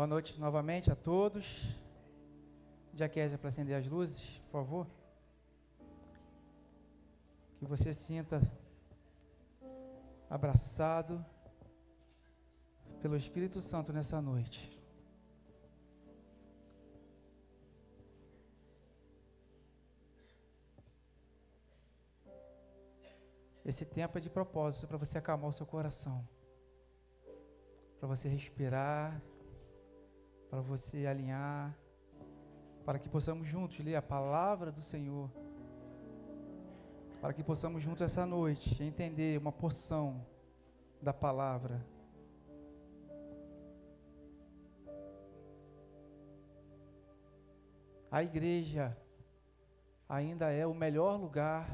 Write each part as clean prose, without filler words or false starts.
Boa noite novamente a todos. Jaquésia, para acender as luzes, por favor. Que você sinta abraçado pelo Espírito Santo nessa noite. Esse tempo é de propósito para você acalmar o seu coração, para você respirar, para você alinhar, para que possamos juntos ler a palavra do Senhor, para que possamos juntos essa noite entender uma porção da palavra. A igreja ainda é o melhor lugar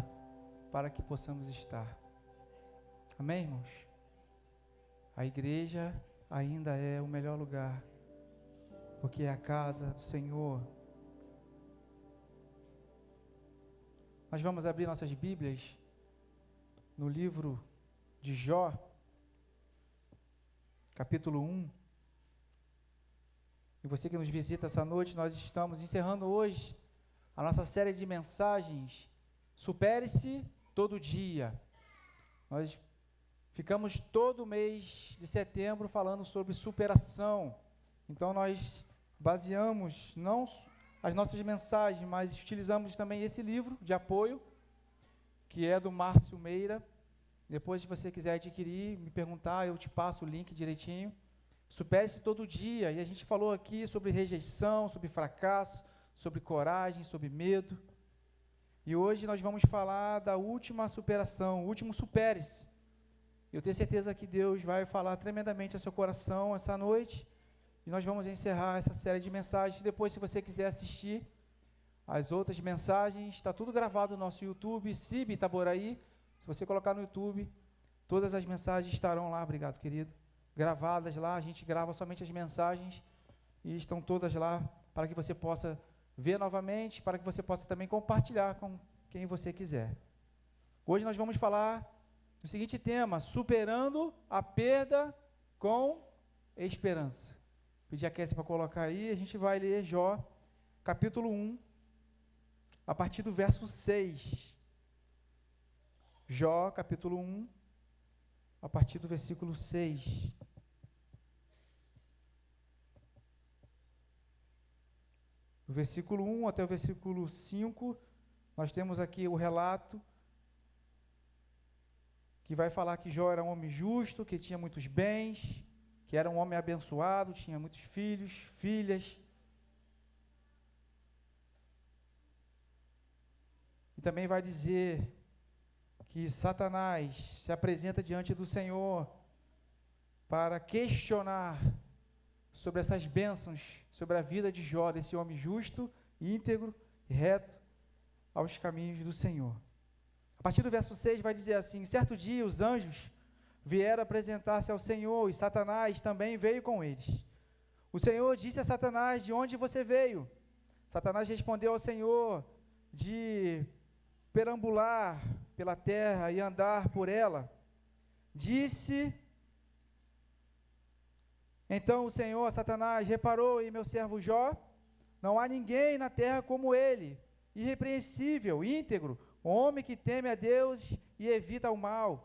para que possamos estar. Amém, irmãos? A igreja ainda é o melhor lugar, porque é a casa do Senhor. Nós vamos abrir nossas Bíblias no livro de Jó, capítulo 1. E você que nos visita essa noite, nós estamos encerrando hoje a nossa série de mensagens Supere-se Todo Dia. Nós ficamos todo mês de setembro falando sobre superação. Então nós baseamos não as nossas mensagens, mas utilizamos também esse livro de apoio, que é do Márcio Meira. Depois, se você quiser adquirir, me perguntar, eu te passo o link direitinho. Supere-se todo dia. E a gente falou aqui sobre rejeição, sobre fracasso, sobre coragem, sobre medo. E hoje nós vamos falar da última superação, o último supere-se. Eu tenho certeza que Deus vai falar tremendamente ao seu coração essa noite. E nós vamos encerrar essa série de mensagens. Depois, se você quiser assistir as outras mensagens, está tudo gravado no nosso YouTube, CIB Itaboraí. Se você colocar no YouTube, todas as mensagens estarão lá, obrigado, querido, gravadas lá. A gente grava somente as mensagens e estão todas lá para que você possa ver novamente, para que você possa também compartilhar com quem você quiser. Hoje nós vamos falar do seguinte tema: superando a perda com esperança. Pedir a Kécia para colocar aí, a gente vai ler Jó, capítulo 1, a partir do verso 6. Jó, capítulo 1, a partir do versículo 6. Do versículo 1 até o versículo 5, nós temos aqui o relato que vai falar que Jó era um homem justo, que tinha muitos bens, que era um homem abençoado, tinha muitos filhos, filhas. E também vai dizer que Satanás se apresenta diante do Senhor para questionar sobre essas bênçãos, sobre a vida de Jó, desse homem justo, íntegro e reto aos caminhos do Senhor. A partir do verso 6 vai dizer assim: certo dia os anjos vieram apresentar-se ao Senhor, e Satanás também veio com eles. O Senhor disse a Satanás: de onde você veio? Satanás respondeu ao Senhor: de perambular pela terra e andar por ela. Disse então o Senhor a Satanás: reparou em meu servo Jó? Não há ninguém na terra como ele, irrepreensível, íntegro, homem que teme a Deus e evita o mal.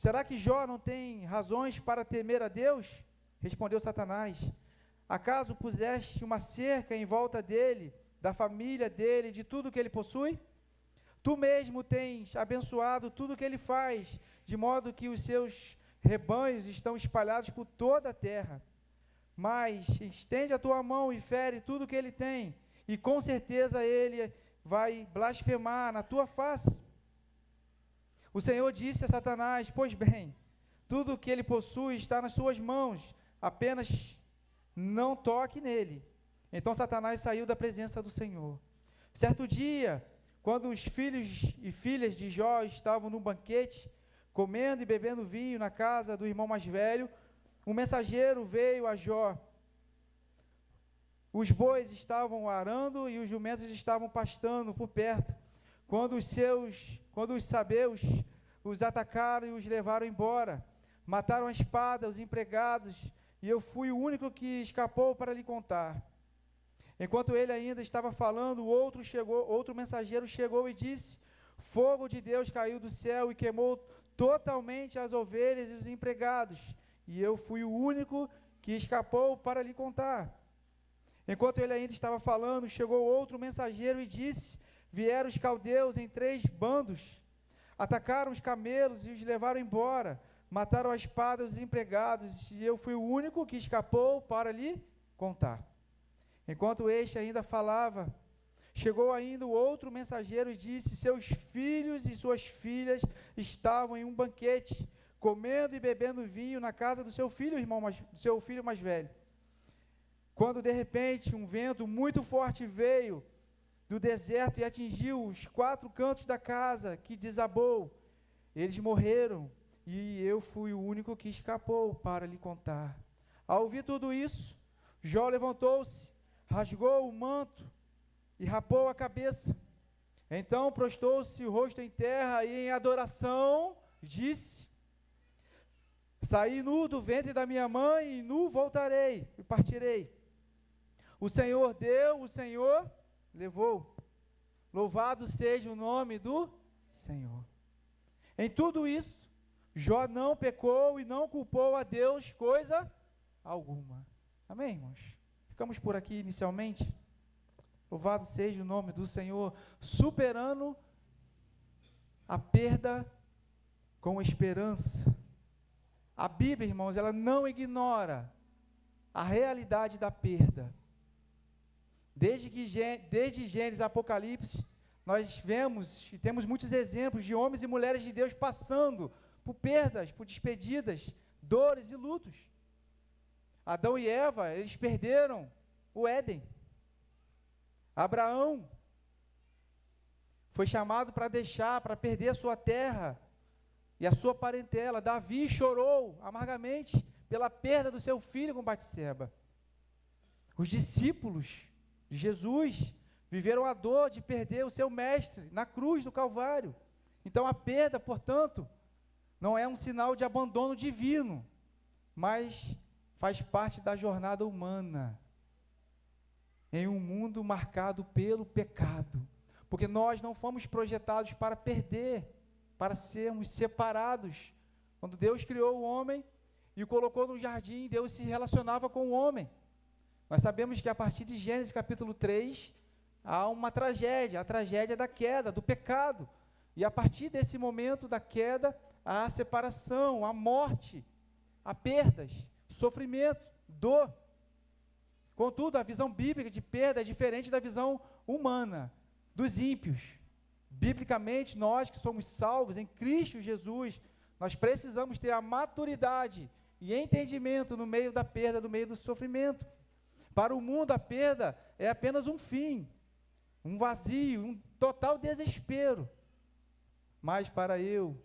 Será que Jó não tem razões para temer a Deus? Respondeu Satanás: acaso puseste uma cerca em volta dele, da família dele, de tudo que ele possui? Tu mesmo tens abençoado tudo que ele faz, de modo que os seus rebanhos estão espalhados por toda a terra. Mas estende a tua mão e fere tudo que ele tem, e com certeza ele vai blasfemar na tua face. O Senhor disse a Satanás: pois bem, tudo o que ele possui está nas suas mãos, apenas não toque nele. Então Satanás saiu da presença do Senhor. Certo dia, quando os filhos e filhas de Jó estavam no banquete, comendo e bebendo vinho na casa do irmão mais velho, um mensageiro veio a Jó. Os bois estavam arando e os jumentos estavam pastando por perto, quando os sabeus os atacaram e os levaram embora. Mataram a espada os empregados e eu fui o único que escapou para lhe contar. Enquanto ele ainda estava falando, outro mensageiro chegou e disse: fogo de Deus caiu do céu e queimou totalmente as ovelhas e os empregados, e eu fui o único que escapou para lhe contar. Enquanto ele ainda estava falando, chegou outro mensageiro e disse: vieram os caldeus em 3 bandos, atacaram os camelos e os levaram embora, mataram a espada os empregados, e eu fui o único que escapou para lhe contar. Enquanto este ainda falava, chegou ainda o outro mensageiro e disse: seus filhos e suas filhas estavam em um banquete, comendo e bebendo vinho na casa do seu filho mais velho. Quando de repente um vento muito forte veio do deserto e atingiu os 4 cantos da casa, que desabou. Eles morreram, e eu fui o único que escapou para lhe contar. Ao ouvir tudo isso, Jó levantou-se, rasgou o manto e rapou a cabeça. Então prostou-se o rosto em terra e em adoração disse: saí nu do ventre da minha mãe e nu voltarei e partirei. O Senhor deu, o Senhor levou. Louvado seja o nome do Senhor. Em tudo isso, Jó não pecou e não culpou a Deus coisa alguma. Amém, irmãos? Ficamos por aqui inicialmente. Louvado seja o nome do Senhor, superando a perda com esperança. A Bíblia, irmãos, ela não ignora a realidade da perda. Desde Gênesis a Apocalipse, nós vemos e temos muitos exemplos de homens e mulheres de Deus passando por perdas, por despedidas, dores e lutos. Adão e Eva, eles perderam o Éden. Abraão foi chamado para perder a sua terra e a sua parentela. Davi chorou amargamente pela perda do seu filho com Batseba. Os discípulos de Jesus viveram a dor de perder o seu mestre na cruz do Calvário. Então a perda, portanto, não é um sinal de abandono divino, mas faz parte da jornada humana em um mundo marcado pelo pecado, porque nós não fomos projetados para perder, para sermos separados. Quando Deus criou o homem e o colocou no jardim, Deus se relacionava com o homem. Nós sabemos que a partir de Gênesis capítulo 3, há uma tragédia, a tragédia da queda, do pecado, e a partir desse momento da queda, há a separação, a morte, há perdas, sofrimento, dor. Contudo, a visão bíblica de perda é diferente da visão humana, dos ímpios. Biblicamente, nós que somos salvos em Cristo Jesus, nós precisamos ter a maturidade e entendimento no meio da perda, no meio do sofrimento. Para o mundo, a perda é apenas um fim, um vazio, um total desespero. Mas para eu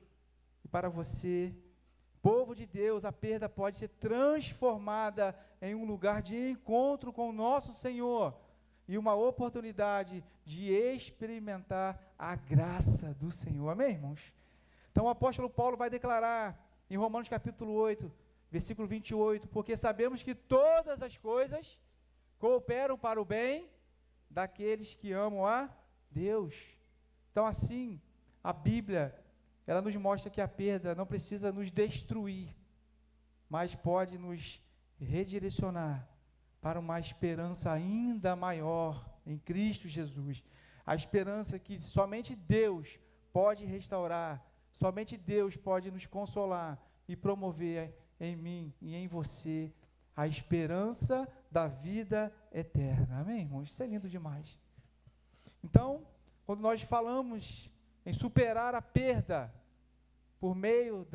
e para você, povo de Deus, a perda pode ser transformada em um lugar de encontro com o nosso Senhor e uma oportunidade de experimentar a graça do Senhor. Amém, irmãos? Então o apóstolo Paulo vai declarar em Romanos capítulo 8, versículo 28, porque sabemos que todas as coisas cooperam para o bem daqueles que amam a Deus. Então assim, a Bíblia, ela nos mostra que a perda não precisa nos destruir, mas pode nos redirecionar para uma esperança ainda maior em Cristo Jesus. A esperança que somente Deus pode restaurar, somente Deus pode nos consolar e promover em mim e em você a esperança da vida eterna. Amém, irmãos? Isso é lindo demais. Então, quando nós falamos em superar a perda por meio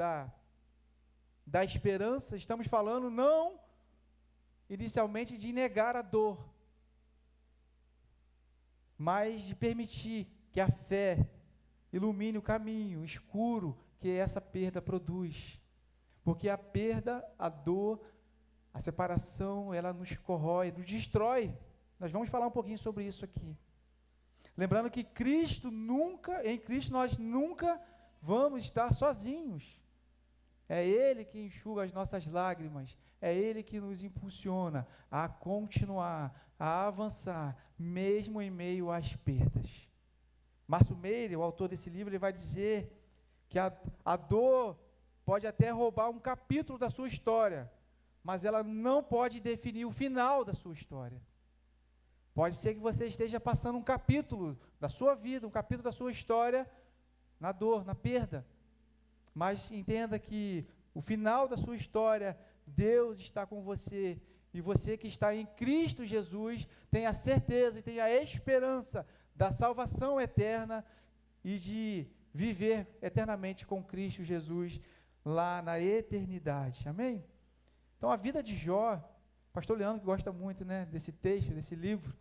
da esperança, estamos falando não inicialmente de negar a dor, mas de permitir que a fé ilumine o caminho escuro que essa perda produz. Porque a perda, a dor, a separação, ela nos corrói, nos destrói. Nós vamos falar um pouquinho sobre isso aqui. Lembrando que em Cristo nós nunca vamos estar sozinhos. É Ele que enxuga as nossas lágrimas, é Ele que nos impulsiona a continuar, a avançar, mesmo em meio às perdas. Márcio Meire, o autor desse livro, ele vai dizer que a dor pode até roubar um capítulo da sua história, mas ela não pode definir o final da sua história. Pode ser que você esteja passando um capítulo da sua vida, um capítulo da sua história, na dor, na perda. Mas entenda que o final da sua história, Deus está com você. E você que está em Cristo Jesus, tem a certeza e tem a esperança da salvação eterna e de viver eternamente com Cristo Jesus lá na eternidade. Amém? Então a vida de Jó, pastor Leandro que gosta muito, né, desse texto, desse livro,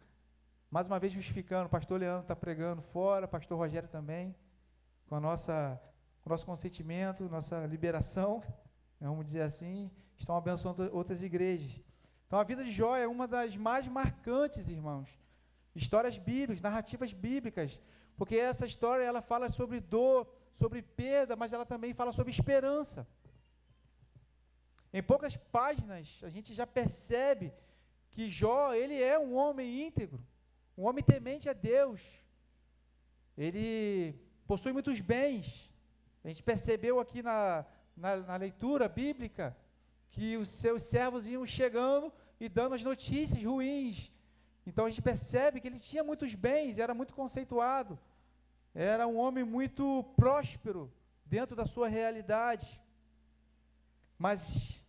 mais uma vez justificando, o pastor Leandro está pregando fora, pastor Rogério também, com o nosso consentimento, nossa liberação, vamos dizer assim, estão abençoando outras igrejas. Então a vida de Jó é uma das mais marcantes, irmãos, histórias bíblicas, narrativas bíblicas, porque essa história ela fala sobre dor, sobre perda, mas ela também fala sobre esperança. Em poucas páginas, a gente já percebe que Jó, ele é um homem íntegro, um homem temente a Deus. Ele possui muitos bens. A gente percebeu aqui na leitura bíblica que os seus servos iam chegando e dando as notícias ruins. Então a gente percebe que ele tinha muitos bens, era muito conceituado, era um homem muito próspero dentro da sua realidade. Mas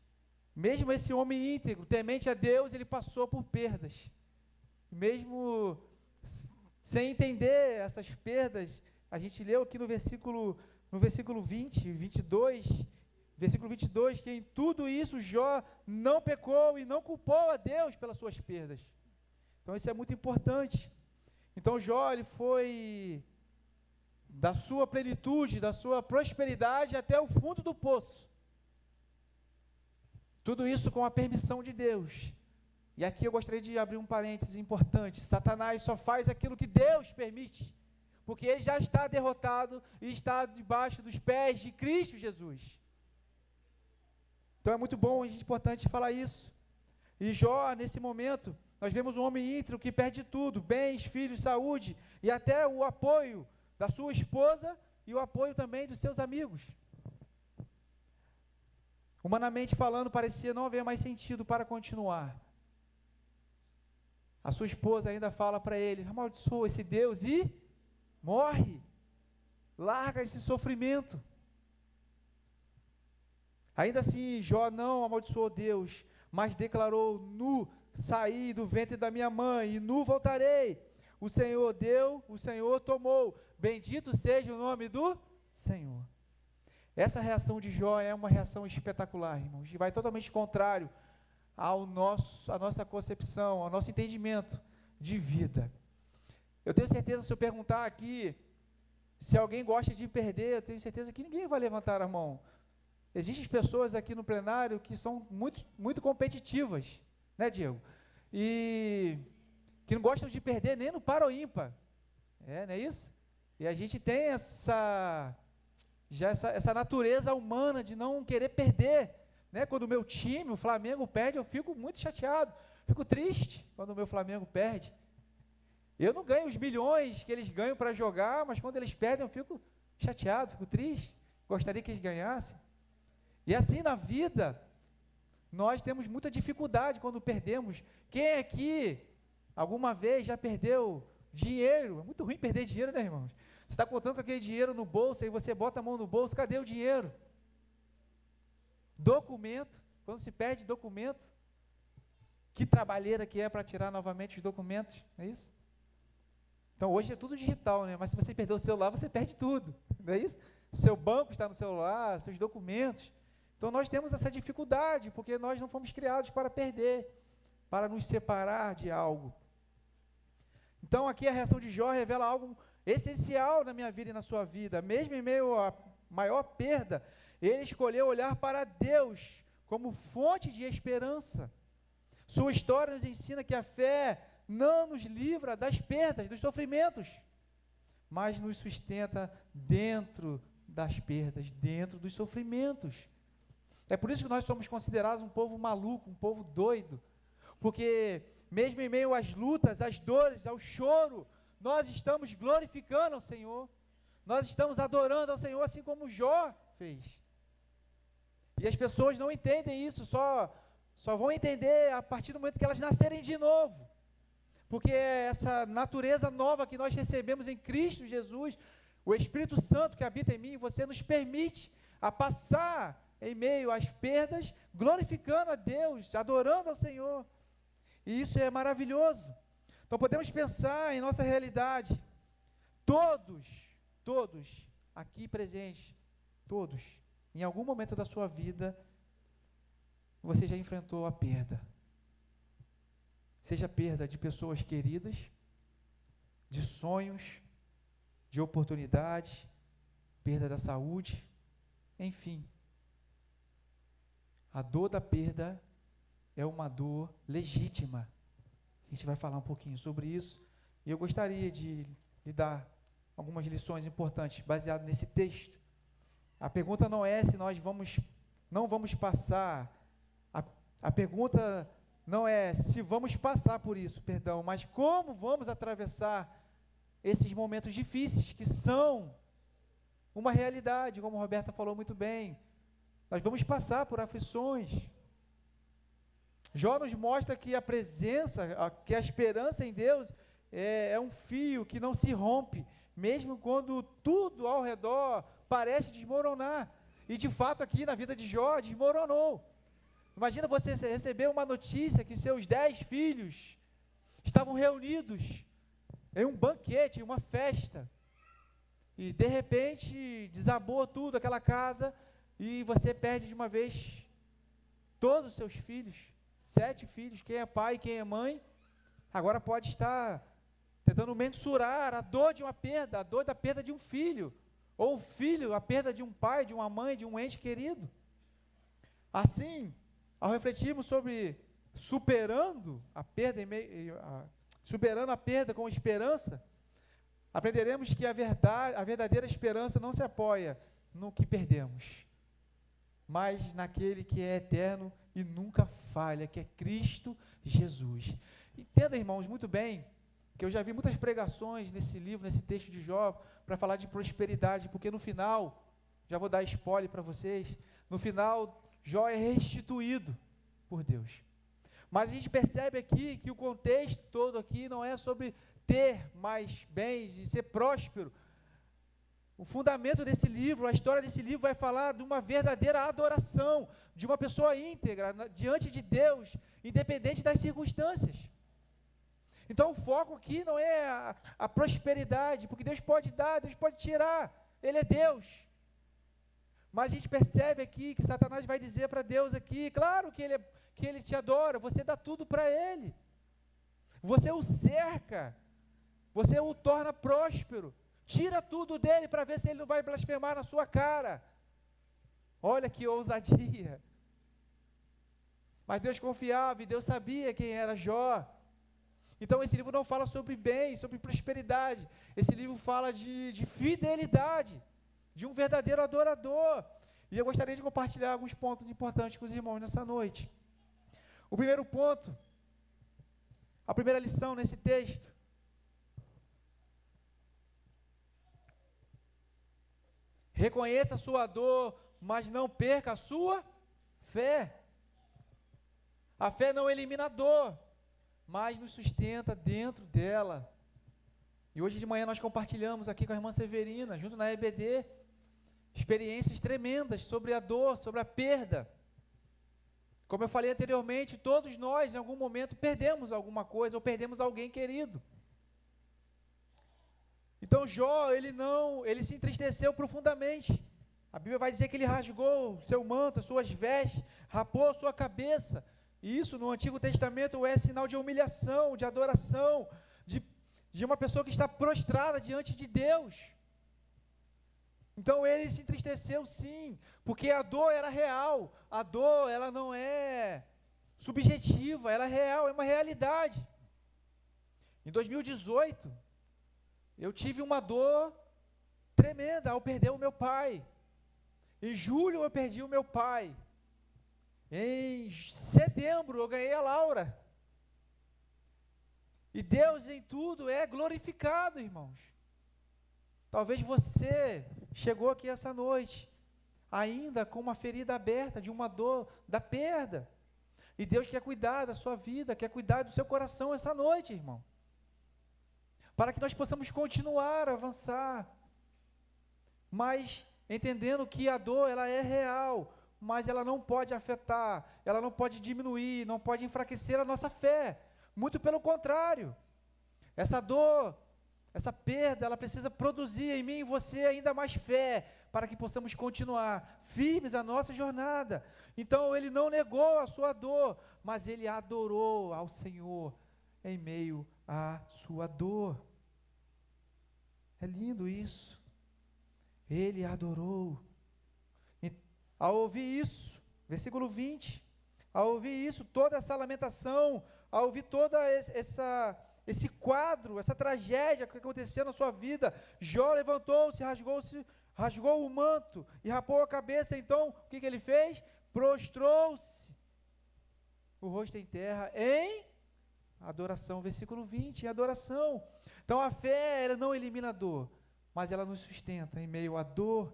mesmo esse homem íntegro, temente a Deus, ele passou por perdas. Mesmo sem entender essas perdas, a gente leu aqui no versículo 22, que em tudo isso Jó não pecou e não culpou a Deus pelas suas perdas. Então isso é muito importante. Então Jó, ele foi da sua plenitude, da sua prosperidade até o fundo do poço. Tudo isso com a permissão de Deus. E aqui eu gostaria de abrir um parênteses importante. Satanás só faz aquilo que Deus permite, porque ele já está derrotado e está debaixo dos pés de Cristo Jesus. Então é muito bom, é importante falar isso. E Jó, nesse momento, nós vemos um homem íntegro que perde tudo, bens, filhos, saúde, e até o apoio da sua esposa e o apoio também dos seus amigos. Humanamente falando, parecia não haver mais sentido para continuar. A sua esposa ainda fala para ele: amaldiçoa esse Deus e morre, larga esse sofrimento. Ainda assim, Jó não amaldiçoou Deus, mas declarou: nu saí do ventre da minha mãe, e nu voltarei. O Senhor deu, o Senhor tomou, bendito seja o nome do Senhor. Essa reação de Jó é uma reação espetacular, irmãos, e vai totalmente contrário à nossa concepção, ao nosso entendimento de vida. Eu tenho certeza, se eu perguntar aqui, se alguém gosta de perder, eu tenho certeza que ninguém vai levantar a mão. Existem pessoas aqui no plenário que são muito, muito competitivas, né, Diego? E que não gostam de perder nem no par ou ímpar. Não é isso? E a gente tem essa natureza humana de não querer perder, né? Quando o meu time, o Flamengo, perde, eu fico muito chateado, fico triste quando o meu Flamengo perde. Eu não ganho os milhões que eles ganham para jogar, mas quando eles perdem eu fico chateado, fico triste, gostaria que eles ganhassem. E assim na vida, nós temos muita dificuldade quando perdemos. Quem aqui alguma vez já perdeu dinheiro? É muito ruim perder dinheiro, né, irmãos? Você está contando com aquele dinheiro no bolso, aí você bota a mão no bolso, cadê o dinheiro? Documento, quando se perde documento, que trabalheira que é para tirar novamente os documentos, não é isso? Então hoje é tudo digital, né? Mas se você perder o celular, você perde tudo, não é isso? Seu banco está no celular, seus documentos. Então nós temos essa dificuldade, porque nós não fomos criados para perder, para nos separar de algo. Então aqui a reação de Jó revela algo essencial na minha vida e na sua vida. Mesmo em meio à maior perda, ele escolheu olhar para Deus como fonte de esperança. Sua história nos ensina que a fé não nos livra das perdas, dos sofrimentos, mas nos sustenta dentro das perdas, dentro dos sofrimentos. É por isso que nós somos considerados um povo maluco, um povo doido, porque mesmo em meio às lutas, às dores, ao choro, nós estamos glorificando ao Senhor, nós estamos adorando ao Senhor, assim como Jó fez. E as pessoas não entendem isso, só vão entender a partir do momento que elas nascerem de novo, porque essa natureza nova que nós recebemos em Cristo Jesus, o Espírito Santo que habita em mim, você nos permite a passar em meio às perdas, glorificando a Deus, adorando ao Senhor, e isso é maravilhoso. Então podemos pensar em nossa realidade, todos aqui presentes, todos, em algum momento da sua vida, você já enfrentou a perda, seja perda de pessoas queridas, de sonhos, de oportunidades, perda da saúde, enfim. A dor da perda é uma dor legítima. A gente vai falar um pouquinho sobre isso, e eu gostaria de lhe dar algumas lições importantes, baseado nesse texto. A pergunta não é se nós não vamos passar, a pergunta não é se vamos passar por isso, perdão, mas como vamos atravessar esses momentos difíceis, que são uma realidade, como a Roberta falou muito bem. Nós vamos passar por aflições. Jó nos mostra que a presença, que a esperança em Deus é um fio que não se rompe, mesmo quando tudo ao redor parece desmoronar. E de fato aqui na vida de Jó desmoronou. Imagina você receber uma notícia que seus 10 filhos estavam reunidos em um banquete, em uma festa, e de repente desabou tudo, aquela casa, e você perde de uma vez todos os seus filhos, 7 filhos, quem é pai, quem é mãe, agora pode estar tentando mensurar a dor de uma perda, a dor da perda de um filho, ou o filho, a perda de um pai, de uma mãe, de um ente querido. Assim, ao refletirmos sobre superando a perda com esperança, aprenderemos que a verdadeira esperança não se apoia no que perdemos, mas naquele que é eterno e nunca falha, que é Cristo Jesus. Entenda, irmãos, muito bem, que eu já vi muitas pregações nesse livro, nesse texto de Jó, para falar de prosperidade, porque no final, já vou dar spoiler para vocês, no final, Jó é restituído por Deus. Mas a gente percebe aqui que o contexto todo aqui não é sobre ter mais bens e ser próspero. O fundamento desse livro, a história desse livro vai falar de uma verdadeira adoração, de uma pessoa íntegra diante de Deus, independente das circunstâncias. Então o foco aqui não é a prosperidade, porque Deus pode dar, Deus pode tirar, Ele é Deus. Mas a gente percebe aqui que Satanás vai dizer para Deus aqui, claro que ele te adora, você dá tudo para Ele. Você o cerca, você o torna próspero, tira tudo dele para ver se ele não vai blasfemar na sua cara. Olha que ousadia. Mas Deus confiava e Deus sabia quem era Jó. Então esse livro não fala sobre bem, sobre prosperidade. Esse livro fala de fidelidade, de um verdadeiro adorador. E eu gostaria de compartilhar alguns pontos importantes com os irmãos nessa noite. O primeiro ponto, a primeira lição nesse texto, reconheça a sua dor, mas não perca a sua fé. A fé não elimina a dor, mas nos sustenta dentro dela. E hoje de manhã nós compartilhamos aqui com a irmã Severina, junto na EBD, experiências tremendas sobre a dor, sobre a perda. Como eu falei anteriormente, todos nós em algum momento perdemos alguma coisa ou perdemos alguém querido. Então Jó, ele se entristeceu profundamente. A Bíblia vai dizer que ele rasgou seu manto, suas vestes, rapou sua cabeça. E isso no Antigo Testamento é sinal de humilhação, de adoração, de uma pessoa que está prostrada diante de Deus. Então ele se entristeceu sim, porque a dor era real. A dor, ela não é subjetiva, ela é real, é uma realidade. Em 2018, eu tive uma dor tremenda ao perder o meu pai. Em julho eu perdi o meu pai. Em setembro eu ganhei a Laura. E Deus em tudo é glorificado, irmãos. Talvez você chegou aqui essa noite, ainda com uma ferida aberta, de uma dor da perda. E Deus quer cuidar da sua vida, quer cuidar do seu coração essa noite, irmão. Para que nós possamos continuar a avançar. Mas entendendo que a dor, ela é real, mas ela não pode afetar, ela não pode diminuir, não pode enfraquecer a nossa fé. Muito pelo contrário. Essa dor, essa perda, ela precisa produzir em mim e em você ainda mais fé, para que possamos continuar firmes a nossa jornada. Então ele não negou a sua dor, mas ele adorou ao Senhor em meio à sua dor. É lindo isso. Ele adorou. E, ao ouvir isso, versículo 20, ao ouvir isso, toda essa lamentação, ao ouvir toda esse quadro, essa tragédia que aconteceu na sua vida, Jó levantou-se, rasgou o manto e rapou a cabeça. Então, o que ele fez? Prostrou-se, o rosto em terra, em adoração. Versículo 20, em adoração. Então, a fé, ela não elimina a dor, mas ela nos sustenta em meio à dor.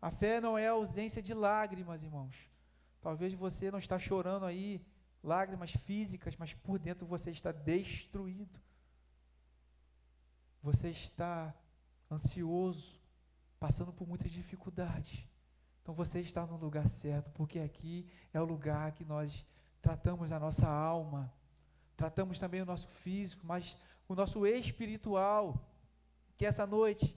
A fé não é a ausência de lágrimas, irmãos. Talvez você não está chorando aí, lágrimas físicas, mas por dentro você está destruído. Você está ansioso, passando por muitas dificuldades. Então você está no lugar certo, porque aqui é o lugar que nós tratamos a nossa alma, tratamos também o nosso físico, mas o nosso espiritual. Que essa noite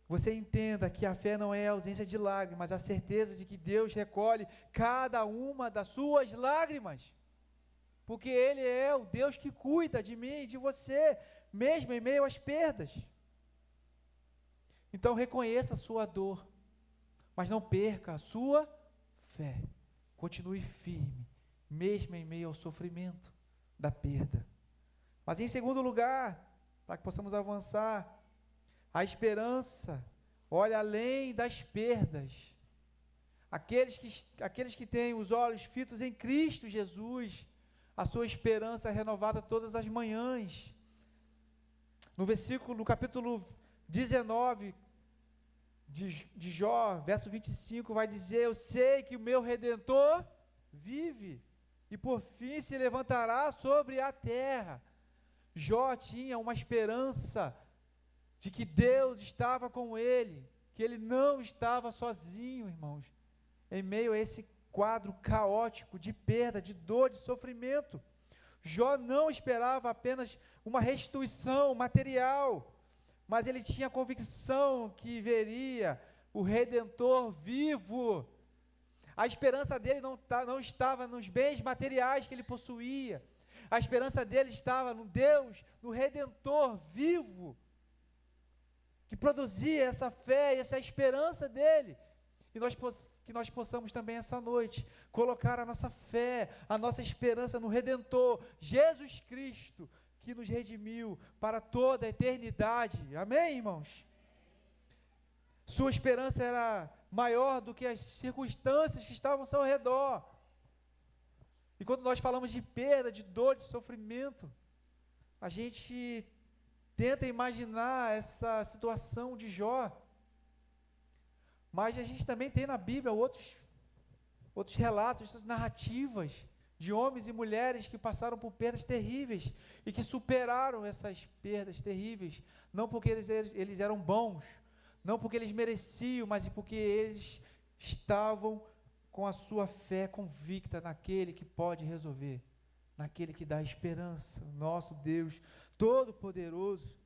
você entenda que a fé não é a ausência de lágrimas, mas a certeza de que Deus recolhe cada uma das suas lágrimas, porque Ele é o Deus que cuida de mim e de você, mesmo em meio às perdas. Então reconheça a sua dor, mas não perca a sua fé, continue firme, mesmo em meio ao sofrimento da perda. Mas em segundo lugar, para que possamos avançar, a esperança olha além das perdas. Aqueles que têm os olhos fitos em Cristo Jesus, a sua esperança é renovada todas as manhãs. No capítulo 19 de Jó, verso 25, vai dizer: eu sei que o meu Redentor vive, e por fim se levantará sobre a terra. Jó tinha uma esperança de que Deus estava com ele, que ele não estava sozinho, irmãos, em meio a esse quadro caótico de perda, de dor, de sofrimento. Jó não esperava apenas uma restituição material, mas ele tinha a convicção que veria o Redentor vivo. A esperança dele não estava nos bens materiais que ele possuía, a esperança dele estava no Deus, no Redentor vivo, que produzia essa fé e essa esperança dele. E que nós possamos também essa noite colocar a nossa fé, a nossa esperança no Redentor, Jesus Cristo, que nos redimiu para toda a eternidade. Amém, irmãos? Sua esperança era maior do que as circunstâncias que estavam ao seu redor. E quando nós falamos de perda, de dor, de sofrimento, a gente tenta imaginar essa situação de Jó, mas a gente também tem na Bíblia outros relatos, outras narrativas de homens e mulheres que passaram por perdas terríveis e que superaram essas perdas terríveis, não porque eles eram bons, não porque eles mereciam, mas porque eles estavam com a sua fé convicta naquele que pode resolver, naquele que dá esperança, nosso Deus Todo-Poderoso.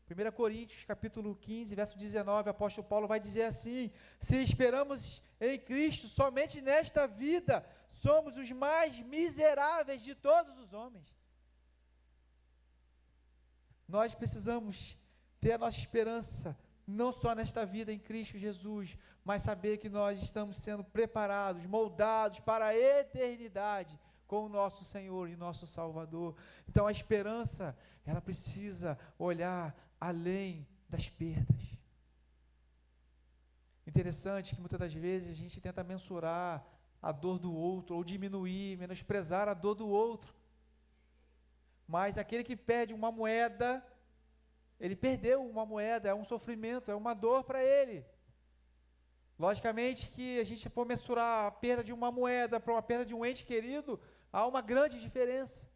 1 Coríntios, capítulo 15, verso 19, o apóstolo Paulo vai dizer assim: se esperamos em Cristo somente nesta vida, somos os mais miseráveis de todos os homens. Nós precisamos ter a nossa esperança, não só nesta vida em Cristo Jesus, mas saber que nós estamos sendo preparados, moldados para a eternidade, com o nosso Senhor e nosso Salvador. Então a esperança, ela precisa olhar além das perdas. Interessante que muitas das vezes a gente tenta mensurar a dor do outro, ou diminuir, menosprezar a dor do outro. Mas aquele que perde uma moeda, ele perdeu uma moeda, é um sofrimento, é uma dor para ele. Logicamente que a gente for mensurar a perda de uma moeda para uma perda de um ente querido, há uma grande diferença.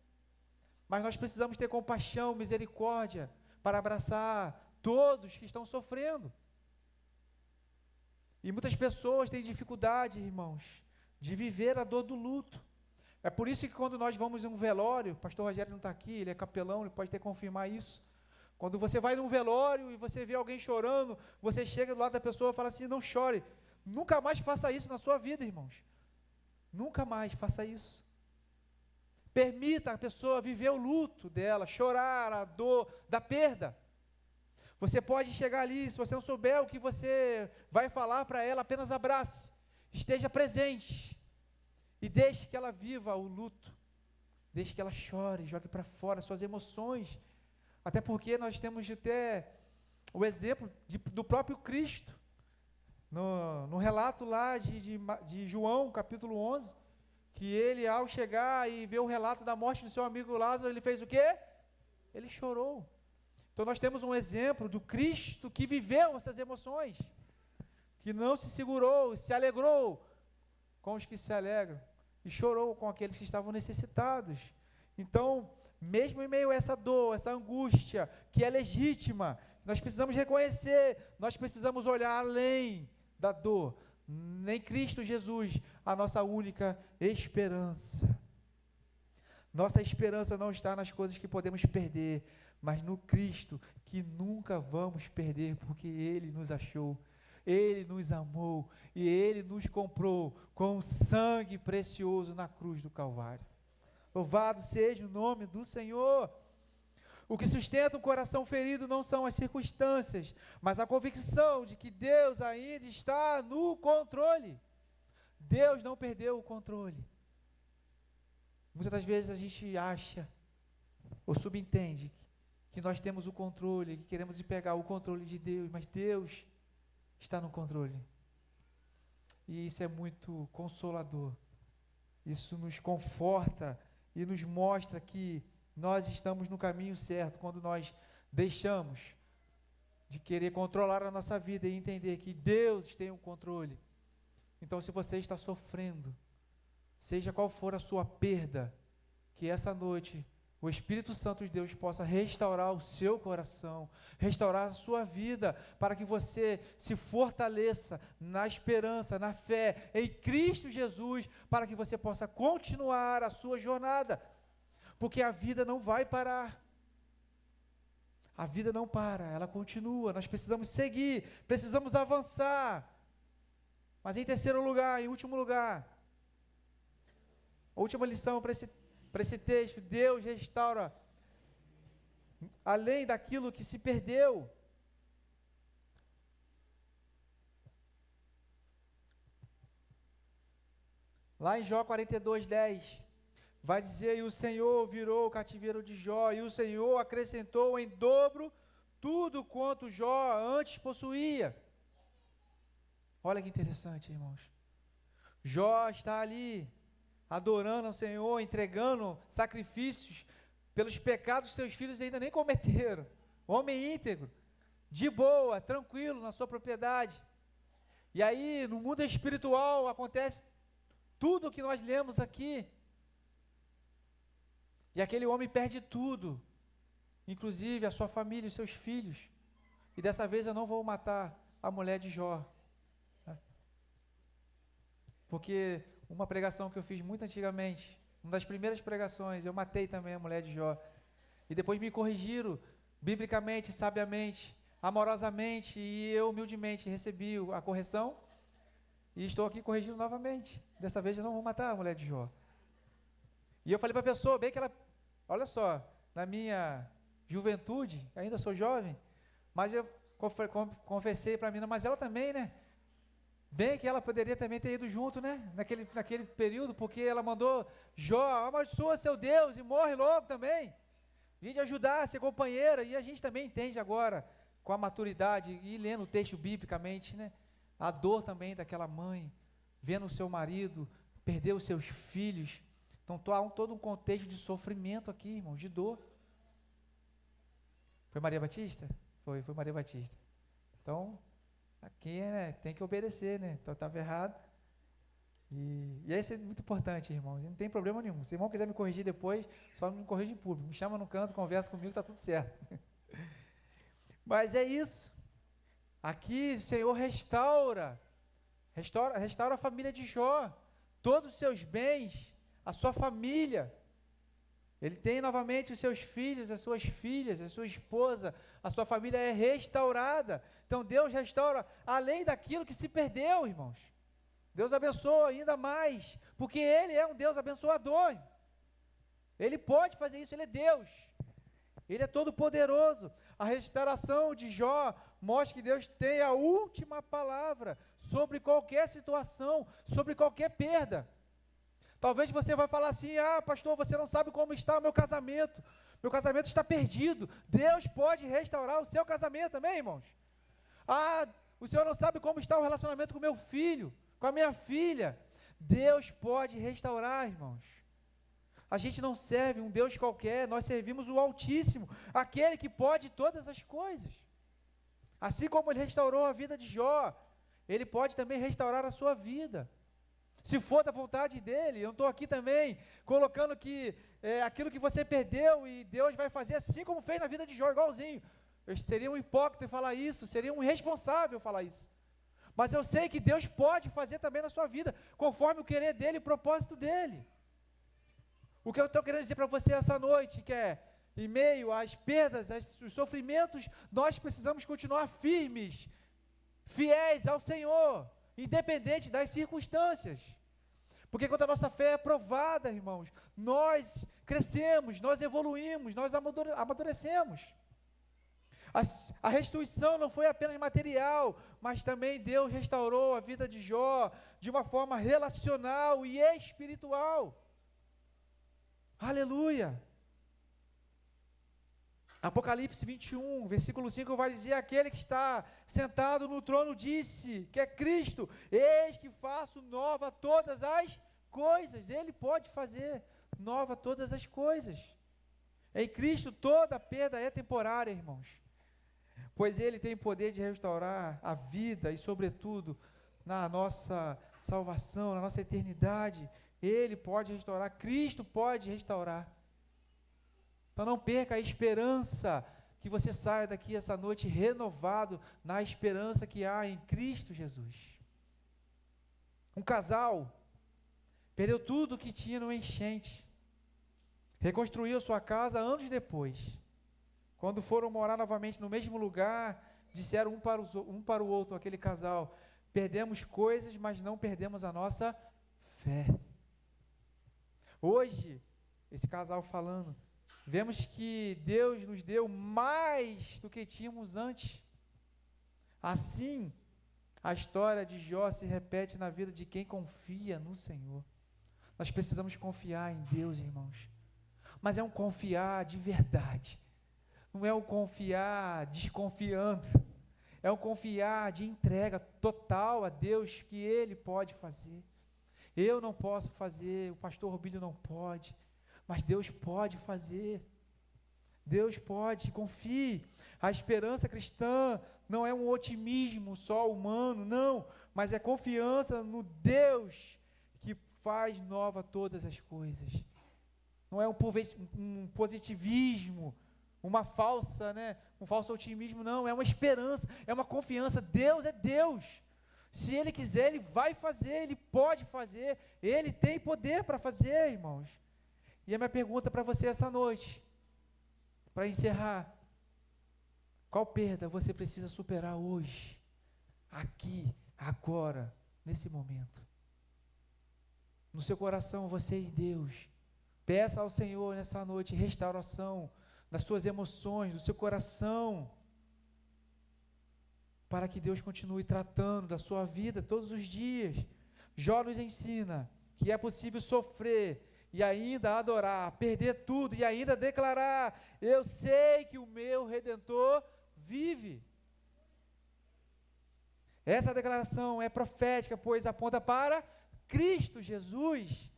Mas nós precisamos ter compaixão, misericórdia, para abraçar todos que estão sofrendo. E muitas pessoas têm dificuldade, irmãos, de viver a dor do luto. É por isso que quando nós vamos em um velório, o pastor Rogério não está aqui, ele é capelão, ele pode até confirmar isso. Quando você vai num velório e você vê alguém chorando, você chega do lado da pessoa e fala assim, não chore. Nunca mais faça isso na sua vida, irmãos. Nunca mais faça isso. Permita a pessoa viver o luto dela, chorar a dor da perda. Você pode chegar ali, se você não souber o que você vai falar para ela, apenas abrace, esteja presente e deixe que ela viva o luto, deixe que ela chore, jogue para fora suas emoções, até porque nós temos até o exemplo do próprio Cristo, no relato lá de João, capítulo 11, que ele, ao chegar e ver o relato da morte do seu amigo Lázaro, ele fez o quê? Ele chorou. Então nós temos um exemplo do Cristo que viveu essas emoções, que não se segurou, se alegrou com os que se alegram, e chorou com aqueles que estavam necessitados. Então, mesmo em meio a essa dor, essa angústia, que é legítima, nós precisamos reconhecer, nós precisamos olhar além da dor. Em Cristo Jesus, a nossa única esperança. Nossa esperança não está nas coisas que podemos perder, mas no Cristo, que nunca vamos perder, porque Ele nos achou, Ele nos amou, e Ele nos comprou com sangue precioso na cruz do Calvário. Louvado seja o nome do Senhor. O que sustenta um coração ferido não são as circunstâncias, mas a convicção de que Deus ainda está no controle. Deus não perdeu o controle. Muitas das vezes a gente acha, ou subentende, que nós temos o controle, que queremos ir pegar o controle de Deus, mas Deus está no controle. E isso é muito consolador. Isso nos conforta e nos mostra que nós estamos no caminho certo, quando nós deixamos de querer controlar a nossa vida e entender que Deus tem o controle. Então, se você está sofrendo, seja qual for a sua perda, que essa noite o Espírito Santo de Deus possa restaurar o seu coração, restaurar a sua vida, para que você se fortaleça na esperança, na fé em Cristo Jesus, para que você possa continuar a sua jornada, porque a vida não vai parar. A vida não para, ela continua, nós precisamos seguir, precisamos avançar. Mas em terceiro lugar, em último lugar, a última lição para esse texto, Deus restaura além daquilo que se perdeu. Lá em Jó 42:10, vai dizer, e o Senhor virou o cativeiro de Jó, e o Senhor acrescentou em dobro tudo quanto Jó antes possuía. Olha que interessante, irmãos. Jó está ali, adorando ao Senhor, entregando sacrifícios pelos pecados que seus filhos ainda nem cometeram. Homem íntegro, de boa, tranquilo na sua propriedade. E aí, no mundo espiritual, acontece tudo o que nós lemos aqui. E aquele homem perde tudo, inclusive a sua família e os seus filhos. E dessa vez eu não vou matar a mulher de Jó. Porque uma pregação que eu fiz muito antigamente, uma das primeiras pregações, eu matei também a mulher de Jó. E depois me corrigiram, biblicamente, sabiamente, amorosamente, e eu humildemente recebi a correção, e estou aqui corrigindo novamente. Dessa vez eu não vou matar a mulher de Jó. E eu falei para a pessoa, bem que ela, olha só, na minha juventude, ainda sou jovem, mas eu confessei para a menina, mas ela também, né? Bem que ela poderia também ter ido junto, né? Naquele período, porque ela mandou Jó, amaldiçoa seu Deus e morre logo também. Vinde ajudar, ser companheira, e a gente também entende agora, com a maturidade, e lendo o texto biblicamente, né? A dor também daquela mãe, vendo o seu marido perdeu os seus filhos. Então há todo um contexto de sofrimento aqui, irmãos, de dor. Foi Maria Batista? Foi Maria Batista. Então, aqui, né, tem que obedecer, né? Então estava errado. E isso é muito importante, irmãos. Não tem problema nenhum. Se o irmão quiser me corrigir depois, só me corrige em público. Me chama no canto, conversa comigo, está tudo certo. Mas é isso. Aqui o Senhor restaura a família de Jó, todos os seus bens, a sua família. Ele tem novamente os seus filhos, as suas filhas, a sua esposa, a sua família é restaurada. Então Deus restaura além daquilo que se perdeu, irmãos. Deus abençoa ainda mais, porque Ele é um Deus abençoador. Ele pode fazer isso, Ele é Deus. Ele é todo poderoso. A restauração de Jó mostra que Deus tem a última palavra sobre qualquer situação, sobre qualquer perda. Talvez você vai falar assim: pastor, você não sabe como está o meu casamento está perdido. Deus pode restaurar o seu casamento, amém, irmãos? O senhor não sabe como está o relacionamento com meu filho, com a minha filha. Deus pode restaurar, irmãos. A gente não serve um Deus qualquer, nós servimos o Altíssimo, aquele que pode todas as coisas. Assim como Ele restaurou a vida de Jó, Ele pode também restaurar a sua vida. Se for da vontade dEle, eu não estou aqui também colocando que aquilo que você perdeu e Deus vai fazer assim como fez na vida de Jó, igualzinho. Eu seria um hipócrita falar isso, seria um irresponsável falar isso. Mas eu sei que Deus pode fazer também na sua vida, conforme o querer dEle e o propósito dEle. O que eu estou querendo dizer para você essa noite, que é, em meio às perdas, aos sofrimentos, nós precisamos continuar firmes, fiéis ao Senhor, independente das circunstâncias. Porque quando a nossa fé é provada, irmãos, nós crescemos, nós evoluímos, nós amadurecemos. A restituição não foi apenas material, mas também Deus restaurou a vida de Jó de uma forma relacional e espiritual. Aleluia! Apocalipse 21, versículo 5 vai dizer: aquele que está sentado no trono disse, que é Cristo: eis que faço nova todas as coisas. Ele pode fazer nova todas as coisas. Em Cristo toda perda é temporária, irmãos, pois Ele tem poder de restaurar a vida e, sobretudo, na nossa salvação, na nossa eternidade. Ele pode restaurar, Cristo pode restaurar. Então não perca a esperança, que você saia daqui essa noite renovado na esperança que há em Cristo Jesus. Um casal perdeu tudo o que tinha no enchente, reconstruiu sua casa anos depois. Quando foram morar novamente no mesmo lugar, disseram um para o outro, aquele casal: perdemos coisas, mas não perdemos a nossa fé. Hoje, esse casal falando, vemos que Deus nos deu mais do que tínhamos antes. Assim, a história de Jó se repete na vida de quem confia no Senhor. Nós precisamos confiar em Deus, irmãos, mas é um confiar de verdade, não é um confiar desconfiando, é um confiar de entrega total a Deus, que Ele pode fazer. Eu não posso fazer, o pastor Rubílio não pode, mas Deus pode fazer. Deus pode, confie. A esperança cristã não é um otimismo só humano, não, mas é confiança no Deus que faz nova todas as coisas. Não é um positivismo, um falso otimismo, não, é uma esperança, é uma confiança. Deus é Deus. Se Ele quiser, Ele vai fazer, Ele pode fazer, Ele tem poder para fazer, irmãos. E a minha pergunta para você essa noite, para encerrar: qual perda você precisa superar hoje, aqui, agora, nesse momento? No seu coração, você e Deus, peça ao Senhor nessa noite restauração das suas emoções, do seu coração, para que Deus continue tratando da sua vida todos os dias. Jó nos ensina que é possível sofrer e ainda adorar, perder tudo e ainda declarar: eu sei que o meu Redentor vive. Essa declaração é profética, pois aponta para Cristo Jesus,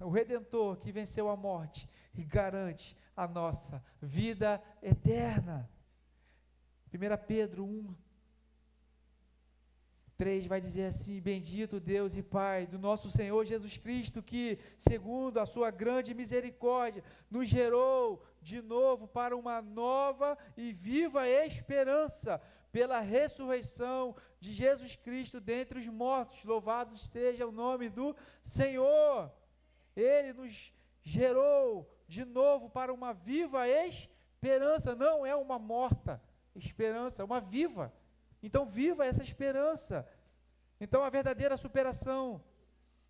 o Redentor que venceu a morte e garante a nossa vida eterna. 1 Pedro 1:3 vai dizer assim: bendito Deus e Pai do nosso Senhor Jesus Cristo, que, segundo a sua grande misericórdia, nos gerou de novo para uma nova e viva esperança, pela ressurreição de Jesus Cristo dentre os mortos. Louvado seja o nome do Senhor. Ele nos gerou de novo para uma viva esperança, não é uma morta esperança, é uma viva. Então, viva essa esperança. Então, a verdadeira superação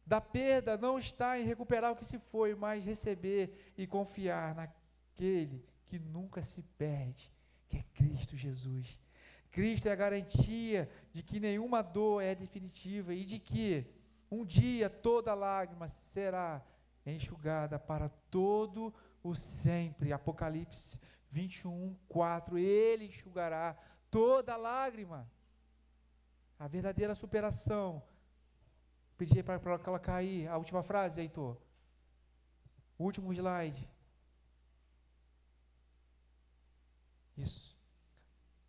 da perda não está em recuperar o que se foi, mas receber e confiar naquele que nunca se perde, que é Cristo Jesus. Cristo é a garantia de que nenhuma dor é definitiva e de que um dia toda lágrima será enxugada para todo o sempre. Apocalipse 21:4. Ele enxugará toda lágrima. A verdadeira superação. Pedi para colocar aí a última frase, Heitor. O último slide. Isso.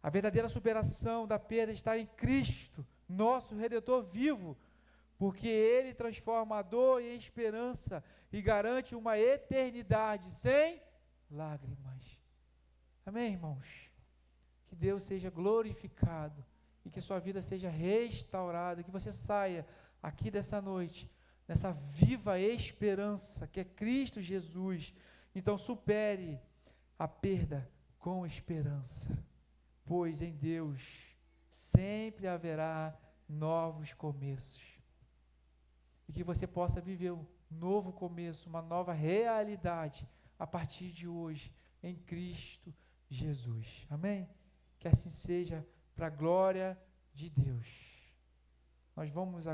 A verdadeira superação da perda está em Cristo, nosso Redentor vivo, porque Ele transforma a dor em esperança e garante uma eternidade sem lágrimas. Amém, irmãos? Que Deus seja glorificado e que sua vida seja restaurada, que você saia aqui dessa noite, nessa viva esperança que é Cristo Jesus. Então supere a perda com esperança, pois em Deus sempre haverá novos começos. E que você possa viver um novo começo, uma nova realidade a partir de hoje, em Cristo Jesus. Amém? Que assim seja, para a glória de Deus. Nós vamos